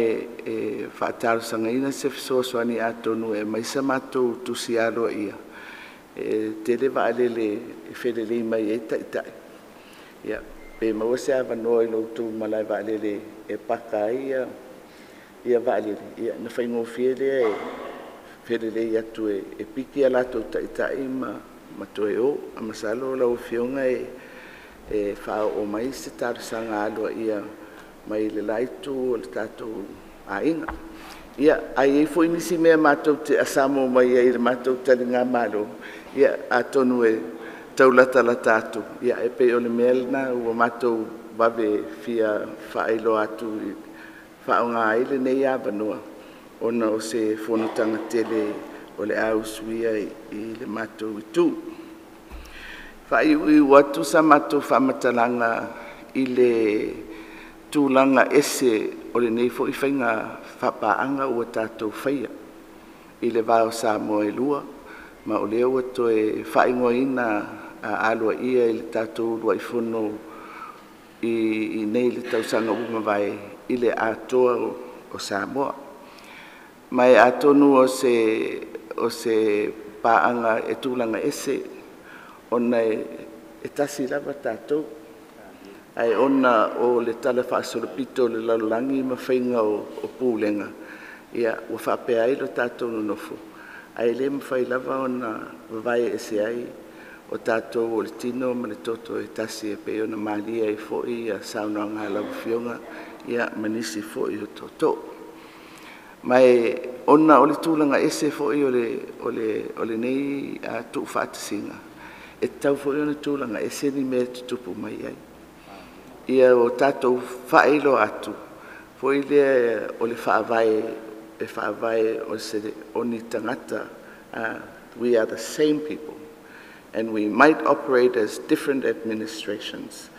e whaatalo sanga ina se fisoaswani atonu e maisa mātou tusiaro ia te lewa alele e whelele mai e taitai. Pe maua se awa noa i loutou malai wa alele e paka ia wa alele. Ia na whaingo whiele e whelele i atu e piki a lato taitai ma toe o a masalo lau whionga e whao o mai se tarasanga alua ia mai le laitu o le tātou a inga. Ia, ai e fo inisi mea mātou te asamo mai e le mātou talinga malo. Ia, a tonu e taulata la tātou. Ia, e pe o le melna ua mātou wawe fia whaelo atu whaonga aile nei a vanua. Ona o se Fonotaga tele o le au suia i le mātou i tū. Whai watu sa mātou whamatalanga i le tūlanga ese o le nei fo i whainga whapaanga ua tātou whaia. I le vāo Samoa e lua, ma o leo ato e whaingoa ina a alua ia i le tātou lua i whono i nei le tausanga unga vai i le Atoa o Samoa. Mai atonu o se paanga e tūlanga ese, ona e tasi lava tātou. Ai ona o le tala whaasolopito le lalulangi ma whainga o pūlenga. Ia, ua whapea ilo tātou no nofo. Ai le mawhai lava ona wawai ese ai o tātou o le tino ma le toto e tasi e pe ona malia i fōi a sauna ngā lau fionga. Ia, manisi fōi o toto. Mai ona o le tūlanga ese fōi o le nei a tuu whaatasinga. E tau fōi o le tūlanga ese ni mea tutupu mai ai. Ia o tātou whaelo atu. Fōi lea o le whaavai o se oni tangata. We are the same people. And we might operate as different administrations.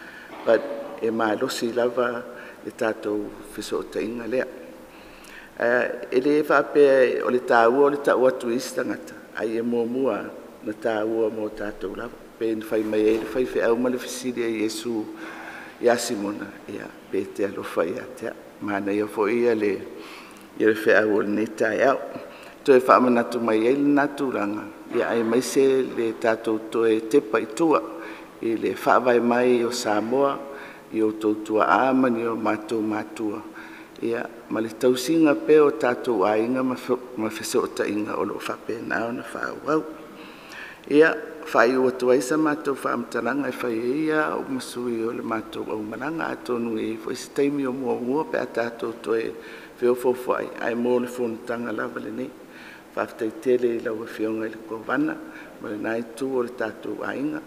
But e losi lava le tātou whiso o tainga lea. E le whapea o le tāua o le tāua atu istangata. Ai e mua na tāua mo tātou lava. Pe whai mai e le whai whai au ma le whisiria Iesu ia simona. Ia pe te alofa ia tea. Mana ia fo ia le whai au o le netai au. To e whaamanatu mai e le nātūranga. Ia ai mai se le tātou to e tepa i tua. I le whaavai mai o Samoa. I o tautua āmani o mātua. Ia, ma le tausinga pe o tātou ainga ma whese o tainga o lo whape nao na whaau. Ia, whai ua tuaisa mātou whaamtalanga e whai ia o masui o le mātou au mananga atonu e fo isi taimi o mua pe a tātou to e whiofowhai. Ai mō le Fonotaga lava le nei. Whaftai tele i lau e whionga i le kovana, ma le nai tū o le tātou ainga.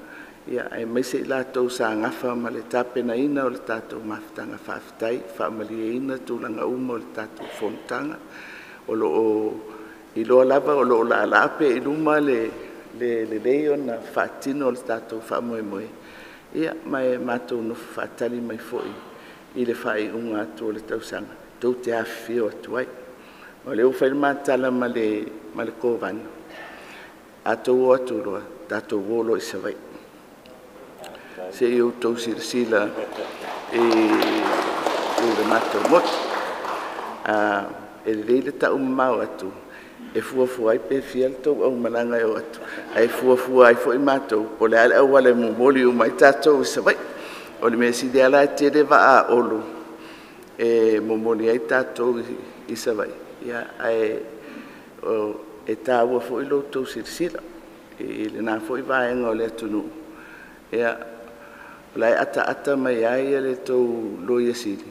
Ia, ai maise i lātou sa ngafa ma le tāpena ina o le tātou mawhitanga whawhitai, whaamali e ina tūlanga uma o le tātou Fonotaga. O lo i loa lava o lo la lape i luma le leo na whaatino o le tātou whaamoemoe. Ia, mai mātou no whaatali mai foi i le whai unga atu o le tausanga. Tau te hawhio atu ai. O leo whaile mātala ma le kovana. Atou o atu loa, tātou wolo i sawai. Se iu tau sila e le mātou mot. E leile ta umau atu. E fuafua ai pe fiel tau au malanga e o atu. Ai fuafua ai fo i mātou. O le ale au wale mumoli umai tātou i sawai. O le mesi de ala te re wa a olu. E mumoli ai tātou i sawai. Ia ai e tāua fo i lo tau sila. E le nā fo i vaenga o le atunu. Ia lai ata mai ai le tau loia sili.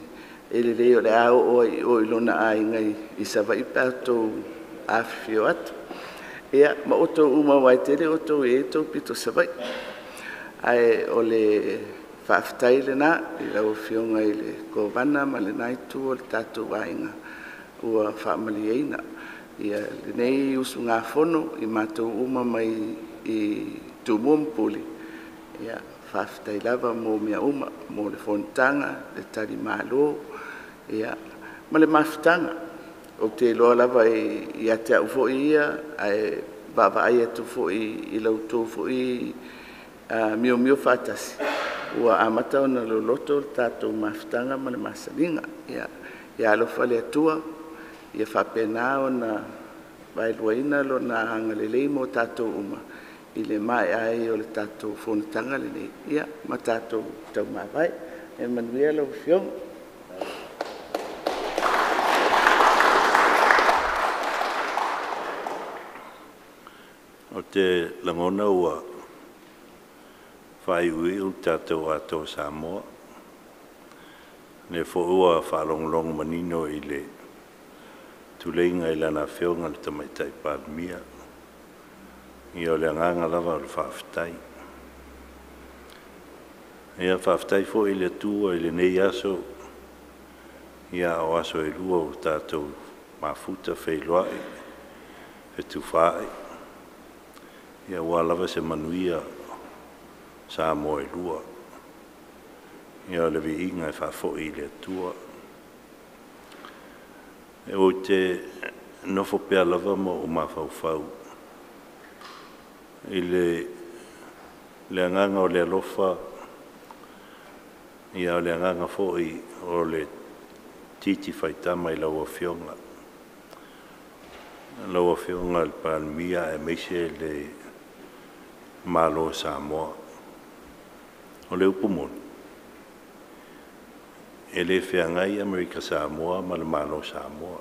E le leo le au o i lona ai ngai i sawai pātou awhio atu. Ia ma oto uma wai tere oto e tau pito sawai. Ai o le whaafitai le nā i lau whionga i le kovana ma le naitu o le tātou ainga ua whaamali eina. Ia le nei usu ngā whono i mātou uma mai i tumuampuli. Ia whaafitai lava mō mea uma, mō le Fonotaga, le Talimalo, ia, ma le mawhitanga. O te loa lava i ate au fo ia, ai baba ai atu fo i lautou fo i mio whatasi. Ua amata o na loloto tātou mawhitanga ma le masalinga. Ia alofa le atua, ia whapena o na wailuaina lo na hangalelei mo tātou uma. I le mai ai o le tātou Fonotaga le nei. Ia, ma tātou tau mawai. E manuia lau whionga. O te langona ua whai ui u tātou ato Samoa. Ne fōua whalonglong manino i le tuleinga i lana whionga le tamaitai Palmia. I o le nganga lava o le whawhtai. Ia whawhtai fo i le tua i le nei aso. Ia o aso e lua o tātou mafuta whailoai. E tu whae. Ia ua lava se manuia Samoa e lua. Ia le vi inga e whafo i le tua. E o te nofo pea lava mo o mawhauwhau. I le anganga o le alofa. Ia o le anganga fo i o le titi whaitama i laua whionga. Laua whionga le Palmia e meise le malo Samoa. O le upumoni. E le whiangai Amerika Samoa ma le malo Samoa.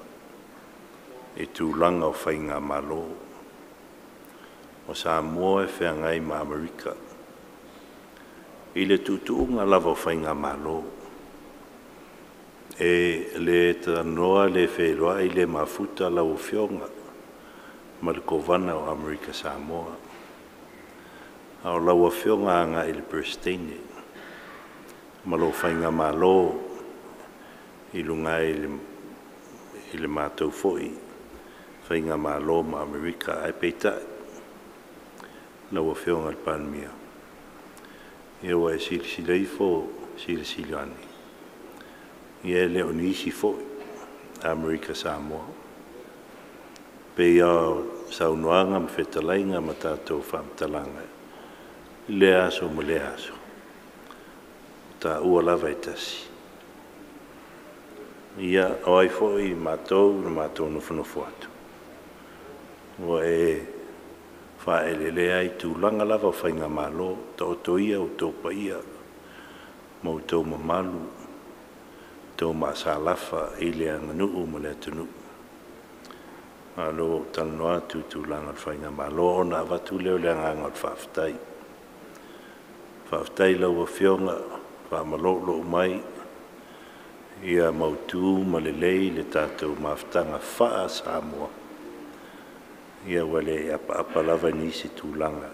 E tūlanga o whainga malo. O Samoa e whiangai ma Amerika. I le tutuunga lava o whainga malo. E le tanoa le wheroa i le mafuta lau whionga. Ma le kovana o Amerika Samoa. Ao lau whionga anga i le Pristine. Ma lo whainga malo. I lunga i le mātou foi. Whainga malo ma Amerika ai peitai. Lau whionga le Palmia. Ia wa e silsilei fo silsilani. Ia e leo nisi fo Amerika Samoa. Pe ia saunoanga ma whetalainga ma tātou whamtalanga. Le aso mo le aso. Ta ua lava i tasi. Ia o ai fo i mātou na mātou nofonofo atu. Wa e whaelele ai tūlanga lava o whainga malo, ta o toia o tō paia, mo tō mamalu, tō ma Salafa i le anganuu mo le atunu. Alo tano atu tūlanga o whainga malo, o na avatu leo le anganga o whaftai. Whaftai lau a whionga, whamalolo mai, ia mautu ma le lei le tātou maftanga whaa Samoa. Ia wale apa lava nisi tūlanga.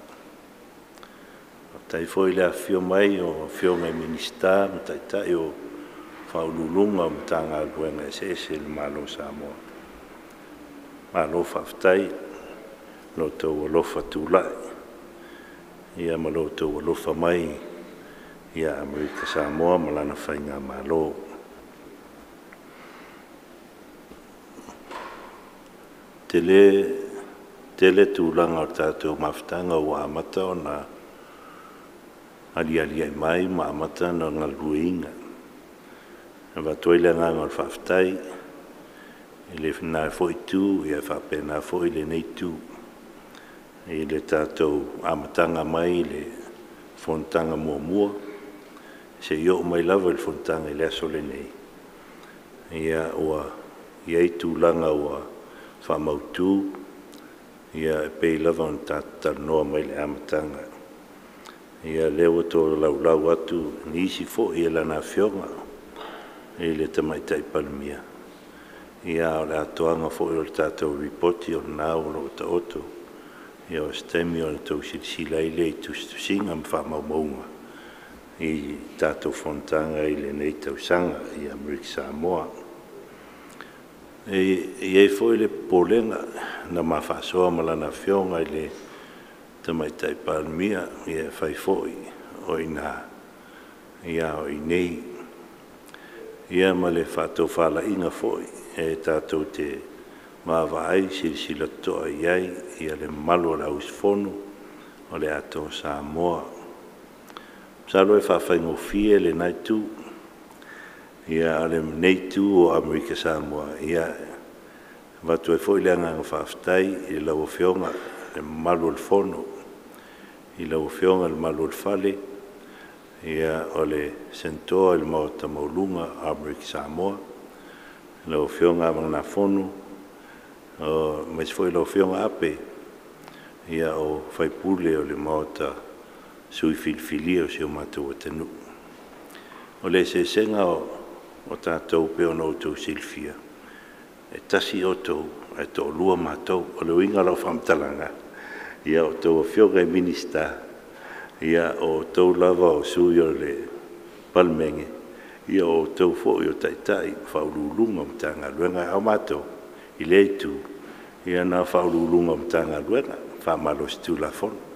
Tai foi le a whio mai o whionga i minista, ma tai o whaululunga o mtanga aluenga se le malo Samoa. Malo whaftai, lo tau alofa tūlai. Ia ma lo tau alofa mai, ia Amerika Samoa malana whainga malo. Tele tūlanga o tātou maftanga o amata o na ali mai ma amata na ngaluinga. Wa toile nganga o whaftai, i le whina foi tū, i e whapena foi le nei tū. I le tātou amatanga mai le Fonotaga mua, se i o mai lava le Fonotaga i le aso le nei. Ia oa, iai tūlanga oa whamautū, ia pei lava on tātar noa mai le amatanga. Ia leo tō lau atu nisi fo i lana whionga i le tamaitai Palmia. Ia o le atoanga fo i o le tātou ripoti o nāo lo ta oto. Ia o stemi o le tau silisila i le i tustusinga ma whamaumaunga. I tātou Fonotaga i le nei tausanga i Amerika Samoa. Iei foi le polenga na mawhasoa malana whionga i le tamaitai Palmia i e whai foi o ina ia o i nei. Ia ma le whatou whala inga foi e tātou te mawai silisila toa iai i le malo la usfono o le Atoa Samoa. Salo e whawhaingo fie le naitu ia ale nei tu o Amerika Samoa ia watu e foi le anga whaftai i lau whionga le malu al fono i lau whionga le malu al fale ia o le sentoa il maota maulunga Amerika Samoa lau whionga amang na fono mais foi lau whionga ape ia o whaipule o le maota sui filfilia o se o mātou atanu. O le se senga o tātou pe o nou tau silfia. E tasi o tau, e tau lua mātou, o le winga lau whamtalanga. Ia o tau whioga e minista, ia o tau lava o sui o le palmenge, ia o tau fōi o taitai, whaurulunga mtanga luenga au mātou, i leitu, ia nā whaurulunga mtanga luenga, whamalo stu la fono.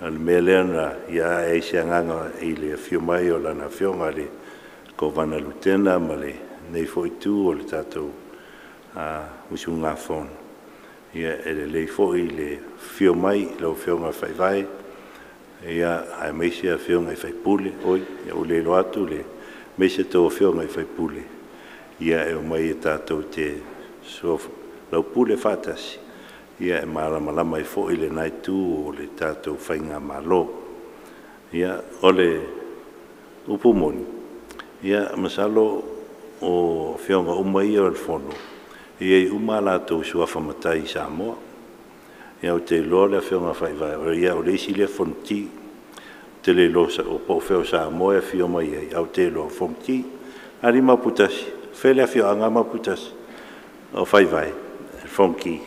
Al mea leana, ia e sianganga i le whiomai o lana whionga le ko vana lutena ma le nei fōi tū o le tātou usu ngā fono. Ia e le lei fōi le whiomai lau whionga whaiwai, ia ai meisia whionga i whaipule, oi, ia o le loatu le meisia tō whionga i whaipule. Ia e o mai e tātou te sofa, lau pule whātasi. Ia e malama i fōi le nai tū o le tātou whainga malo. Ia o le upumoni. Ia masalo o whionga umai o le fono. Ia i umala tō sua whamatai i Samoa. Ia o te loa le whionga whaiwai. Ia o le isi le fonti. Te le loa o pō whio Samoa e whioma iei. Au te loa fonti. Ari maputasi. Whele a whioanga maputasi. O whaiwai. Fonki.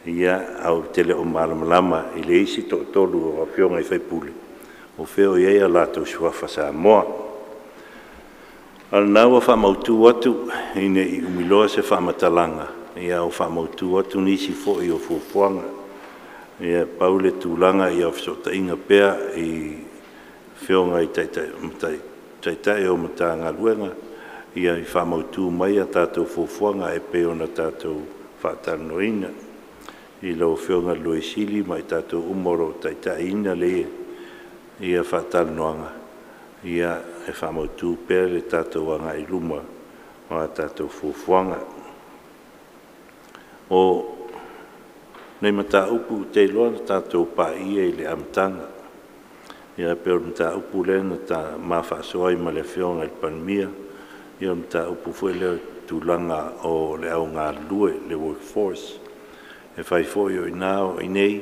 Ia au tele o malamalama i le isi tolu o whionga i whaipule. O whio iei a lato suafa Samoa. Al naua whamautu atu i ne i umiloa se whamatalanga. Ia o whamautu atu nisi fo i o fufuanga. Ia paule tūlanga i au fsota inga pea i whionga i taitai o mata ngā luenga. Ia i whamautu mai a tātou fufuanga e peo na tātou whatanoina. I lau whionga Luisili mai tātou umoro taitaina le ia whatanoanga. Ia e whamautu pēr le tātou anga i luma o tātou fufuanga. O nei mata upu te loa tātou pa ia i le amtanga. Ia pēr mata upu lena tā mawhasoai ma le whionga i Panmia. Ia mata upu fue leo tūlanga o le au ngā lue le workforce. E whai fōi o inao i nei,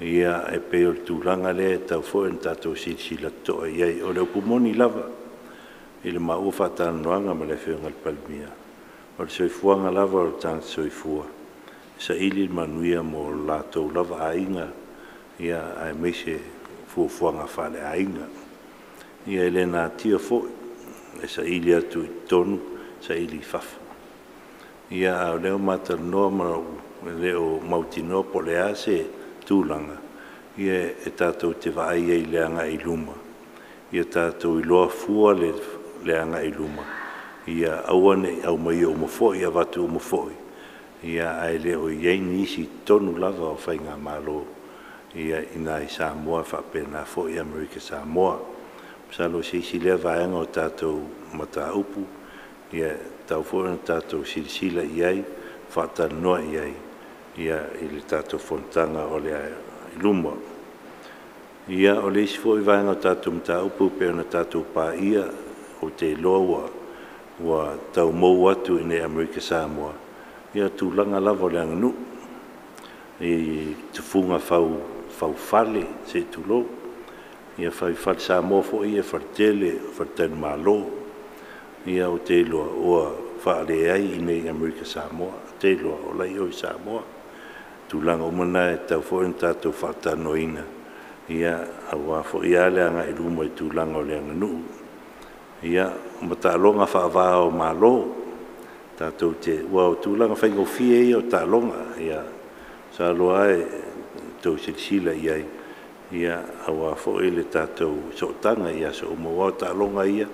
ia e peo tūlanga le tau fōi n tātou silsila toa iei o leo pumoni lava. I le maua whatanoanga ma le whionga le Palmia. O le soifuanga lava o le tanga soifua. Sa ili manuia mo lātou lava ainga, ia ai meise fuafuanga whale ainga. Ia ele nā tia fōi, e sa ili atu i tonu, sa ili fafa. Ia au leo mata noa marau, leo mautinoa po lea se tūlanga. Ia e tātou te vaai ei leanga i luma. Ia tātou i loa fua le leanga i luma. Ia auane au mai o mofoi, ia watu o mofoi. Ia ai leo iei nisi tonu lava o whainga malo. Ia ina i Samoa whapena fo i Amerika Samoa. Salo sisi lea vaenga o tātou mata upu. Ia tau fōna tātou silisila iei, whata noa iei. Ia i le tātou Fonotaga o le luma. Ia o le isi fo i vaenga o tātou mata upu pe ona tātou pā ia o te loa wa tau mou atu i ne Amerika Samoa. Ia tūlanga lava o le anganu. I te funga whau whale se tūlo. Ia whai whale Samoa fo ia whartele, Talimalo. Ia o te loa oa whale ai i ne Amerika Samoa. Te loa o lai o i Samoa. Tūlanga umana e tau fo in tātou whatanoina. Ia awa fo ia leanga i luma i tūlanga o le anganu. Ia matalonga whaavā o malo. Tātou te ua o tūlanga whaingo fie i o tālonga. Ia sa loa e tau silisila iai. Ia awa fo e le tātou sotanga ia so uma o tālonga ia.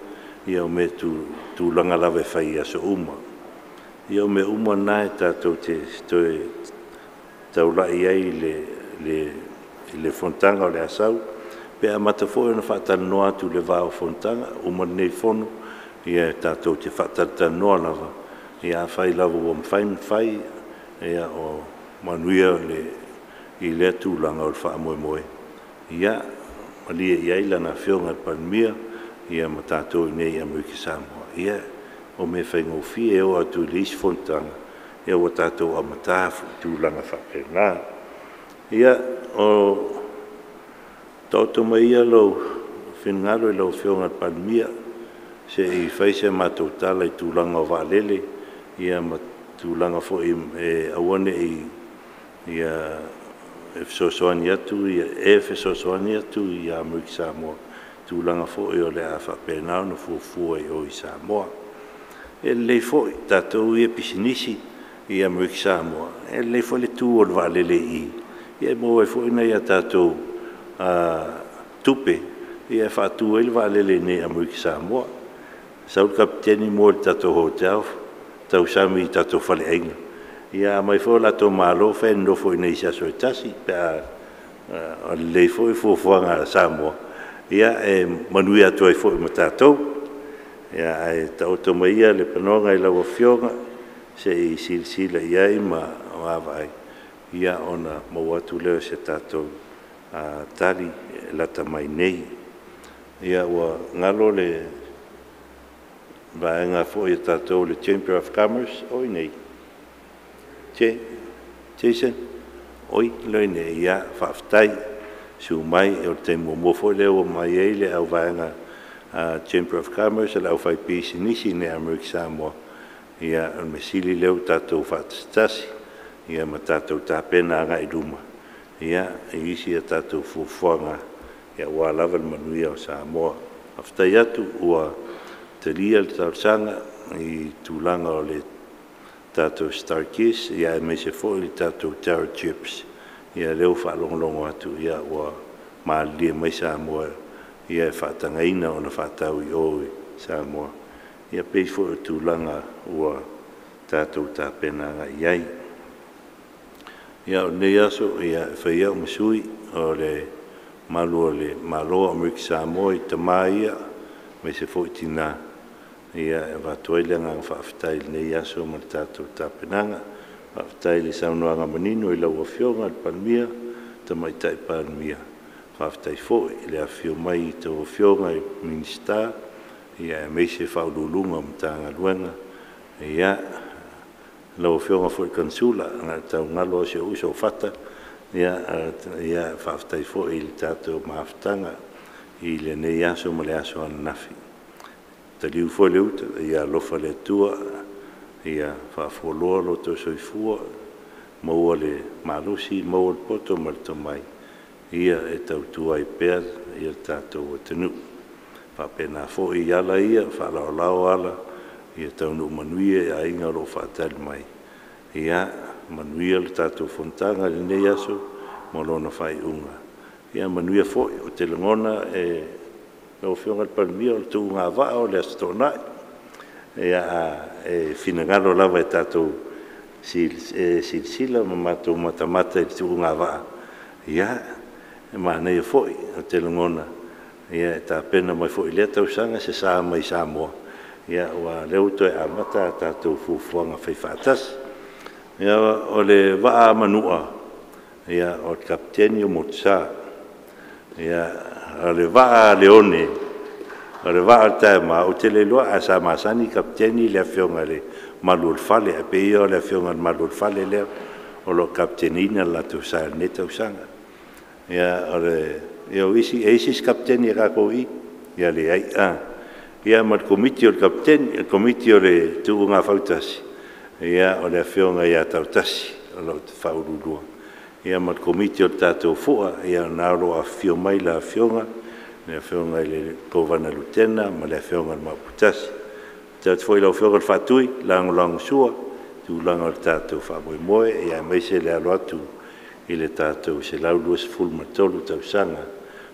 Ia o me tūlanga lawe whai ia so uma. Ia o me uma nai tātou te stoe taula iai le Fonotaga o le asau. Pe a matafo e na whatanoa tu le vāo Fonotaga. Uma nei fono. Ia tātou te whatanoa lava. Ia whai lava o mwhai. Ia o manuia i le tūlanga o le wha moe moe. Ia malia iai lana whionga le Palmia. Ia ma tātou nei Amerika Samoa. Ia o me whaingo fie o atu le isi Fonotaga. Ia o tātou amatafu tūlanga whapena. Ia o Tauto mai lo whenngaro lo whionga palmia se I whaise mātou tala I tūlanga o Vālele ia ma tūlanga fo e awane ia fesosoani atu ia fesosoani atu ia Amerika Samoa tūlanga fo o le a whapenao na fuafua o I Samoa e le fo tātou ia pisinisi I Amerika Samoa e le fo le tū o le Vālele ia mo e fo ina ia tātou tupe ia whātua I le Vālele ne Amerika Samoa Saul kapteni mo le tātou hotel tau sami tātou whale ainga ia mai fo la tō malo when no fo ina isa so tasi pia le fo I fuafuanga Samoa ia e manui atu ai fo I ma tātou ia e tau tō mai ia le panonga I lawa whionga se I silsila ia I ma wawai ia ona mawatu leo se tātou tali lata mai nei ia ua ngalo le vaenga fo I tātou le Chamber of Commerce oi nei Jason oi loi nei ia whaftai su mai e o te mofo leo mai e le au vaenga Chamber of Commerce le au whai pisi nisi ne Amerika Samoa ia al mesili leo tātou whatastasi ia ma tātou tāpena anga I ruma ia e isi a tātou fuafuanga ia ua lava le manuia o Samoa aftai atu ua te lia le tausanga I tūlanga o le tātou Starkiss ia e mese fo I tātou Terror Chips ia leo whaalongolongo atu ia ua maalia mai Samoa ia e whaatangaina o na whaatau I oi Samoa ia pei fo I tūlanga ua tātou tāpena anga iai ia o nei aso ia e whaia o masui o le malu o le malo Amerika Samoa I tamaia me se fo I tina ia e watoile ngā whaafitai nei aso ma le tātou tāpenanga whaafitai le saunoanga manino I laua whionga le palmia tamaitai palmia whaafitai fo I le awhio mai I tau whionga I minista ia e meise whaululunga ma tānga luenga ia lau whionga fo I kansula ngā tau ngalo se uso whata ia whaafitai fo I le tātou maafitanga I le nei aso ma le aso ananafi taliu fo le uta ia lofa le tua ia whaafuoloa lo to soifua maua le malusi maua le poto ma le tomai ia e tautua I pēr ia le tātou o tenu whapena fo I ala ia whalaolao ala ia taunu manuia ia inga lo whaatali mai ia manuia le tātou Fonotaga le nei aso malona whai unga ia manuia fo o te langona e o whionga le palmia o le tu ngā waa o le astonai ia e finangalo lava e tātou silsila ma mātou matamata I tu ngā waa ia e mānei fo o te langona ia e tā pena mai fo I lea tausanga se sā mai Samoa ia ua leo toi amata tātou fuafuanga whaiwhātas ia o le waa manua ia o le kapteni o Motsa ia o le waa leone o le waa taima o te le loa a sa masani kapteni le whionga le malul fale a pe ia o le whionga le malul fale leo o lo kaptenina la tu sa neta usanga ia o le ia o isi kapteni kako I ia le ai ia ma komiti o le kapteni komiti o le tu ngā fautasi ia o le whionga ia tautasi o lo te whaururua ia ma komiti o tātou fua ia naro a whio mai la whionga le whionga I le kovana lutena ma le whionga le maputasi te foi la whionga le whatui lango sua tu langa le tātou whamoe moe ia meise le alo atu I le tātou se laulua se fulmatolu tausanga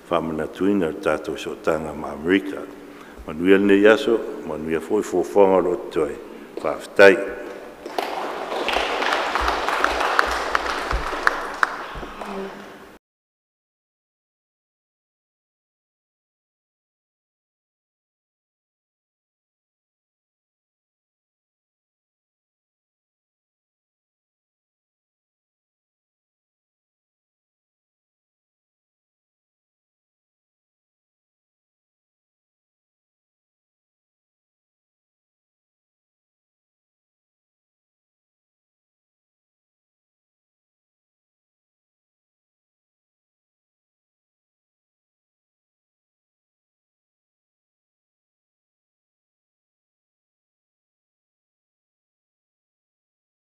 whamanatuina le tātou sotanga ma Amerika manuia le nei aso manuia foi fuafuanga lo toi whaafitai